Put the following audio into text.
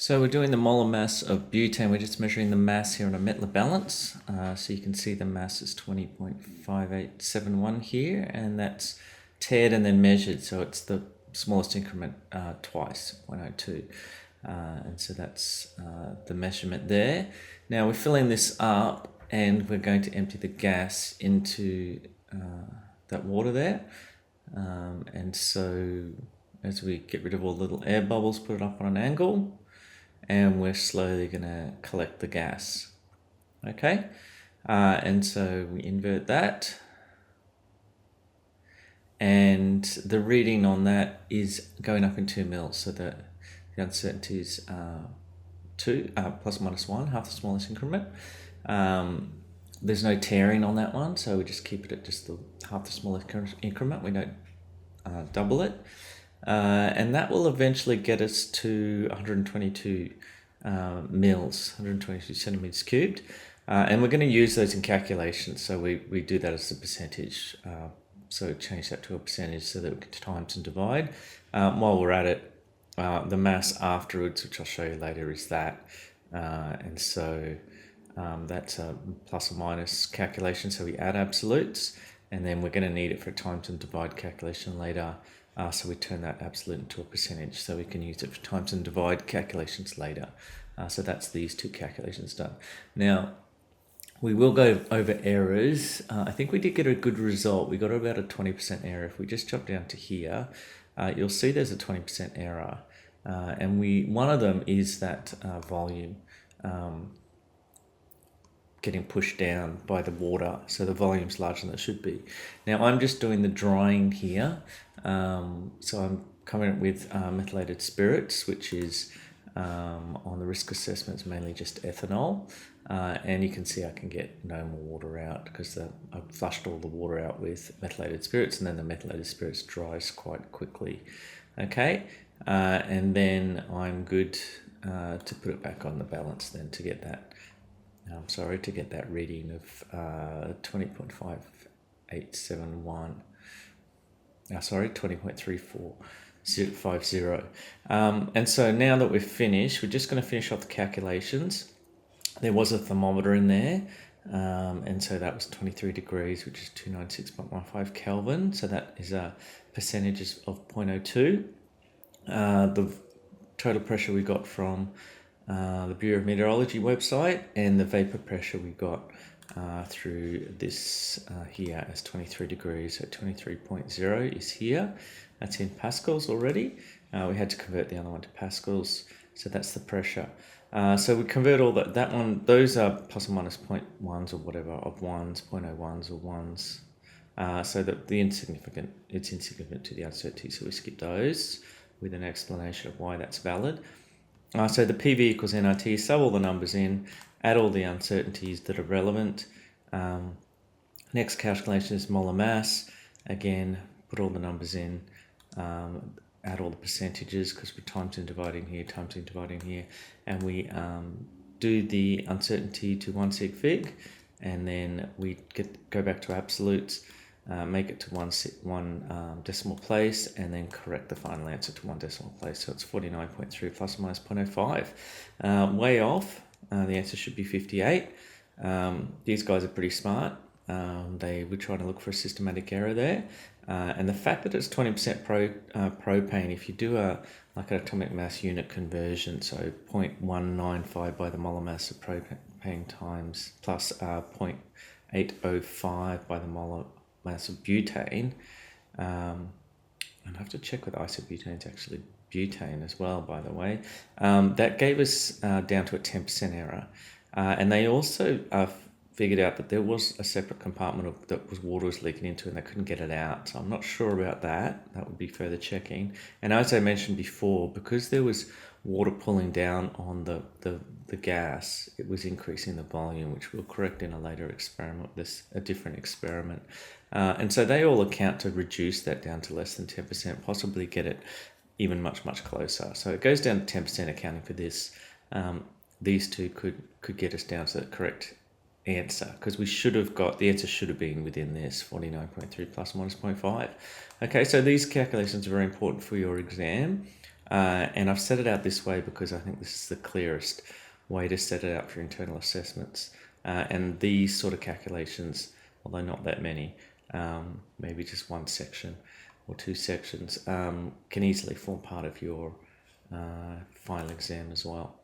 So we're doing the molar mass of butane. We're just measuring the mass here on a Mettler balance. So you can see the mass is 20.5871 here, and that's tared and then measured. So it's the smallest increment twice, 0.02. And so that's the measurement there. Now we're filling this up and we're going to empty the gas into that water there. And so as we get rid of all the little air bubbles, put it up on an angle, and we're slowly going to collect the gas. Okay, and so we invert that, and the reading on that is going up in 2 mils, so that the uncertainty is 2 plus or minus 1, half the smallest increment. There's no tearing on that one, so we just keep it at just the half the smallest increment. We don't double it. And that will eventually get us to 122 mils, 122 centimeters cubed. And we're going to use those in calculations. So we do that as a percentage. So change that to a percentage so that we can times and divide. While we're at it, the mass afterwards, which I'll show you later, is that. And so that's a plus or minus calculation. So we add absolutes, and then we're going to need it for a times and divide calculation later. So we turn that absolute into a percentage, so we can use it for times and divide calculations later. So that's these two calculations done. Now, we will go over errors. I think we did get a good result. We got about a 20% error. If we just jump down to here, you'll see there's a 20% error. And one of them is that volume getting pushed down by the water, so the volume's larger than it should be. Now I'm just doing the drying here, so I'm coming up with methylated spirits, which is on the risk assessments mainly just ethanol, and you can see I can get no more water out because I've flushed all the water out with methylated spirits, and then the methylated spirits dries quite quickly. Okay, and then I'm good to put it back on the balance then to get that. To get that reading of 20.5871. 20.3450. And so now that we've finished, we're just going to finish off the calculations. There was a thermometer in there, and so that was 23 degrees, which is 296.15 Kelvin. So that is a percentage of 0.02. The total pressure we got from the Bureau of Meteorology website, and the vapor pressure we got through this here as 23 degrees, so 23.0 is here. That's in pascals already. We had to convert the other one to pascals, so that's the pressure. So we convert all that one, those are plus or minus 0.1s or whatever, of 1s, 0.01s or 1s. So that it's insignificant to the uncertainty, so we skip those with an explanation of why that's valid. So the PV equals nRT, sub all the numbers in, add all the uncertainties that are relevant. Next calculation is molar mass. Again, put all the numbers in, add all the percentages because we're times and dividing here, and we do the uncertainty to 1 sig fig, and then we go back to absolutes, make it to one decimal place, and then correct the final answer to 1 decimal place. So it's 49.3 plus or minus 0.05. Way off. The answer should be 58. These guys are pretty smart. They were trying to look for a systematic error there. And the fact that it's 20% propane, if you do an atomic mass unit conversion, so 0.195 by the molar mass of propane times plus 0.805 by the molar mass of butane, and I have to check whether isobutane is actually butane as well, by the way. That gave us down to a 10% error, and they also figured out that there was a separate compartment that water was leaking into, and they couldn't get it out. So I'm not sure about that. That would be further checking. And as I mentioned before, because there was water pulling down on the gas, it was increasing the volume, which we'll correct in a later experiment, a different experiment. And so they all account to reduce that down to less than 10%, possibly get it even much, much closer. So it goes down to 10% accounting for this. These two could get us down to the correct answer, because the answer should have been within this 49.3 plus minus 0.5. Okay, so these calculations are very important for your exam. And I've set it out this way because I think this is the clearest way to set it out for internal assessments. And these sort of calculations, although not that many, maybe just one section or two sections, can easily form part of your final exam as well.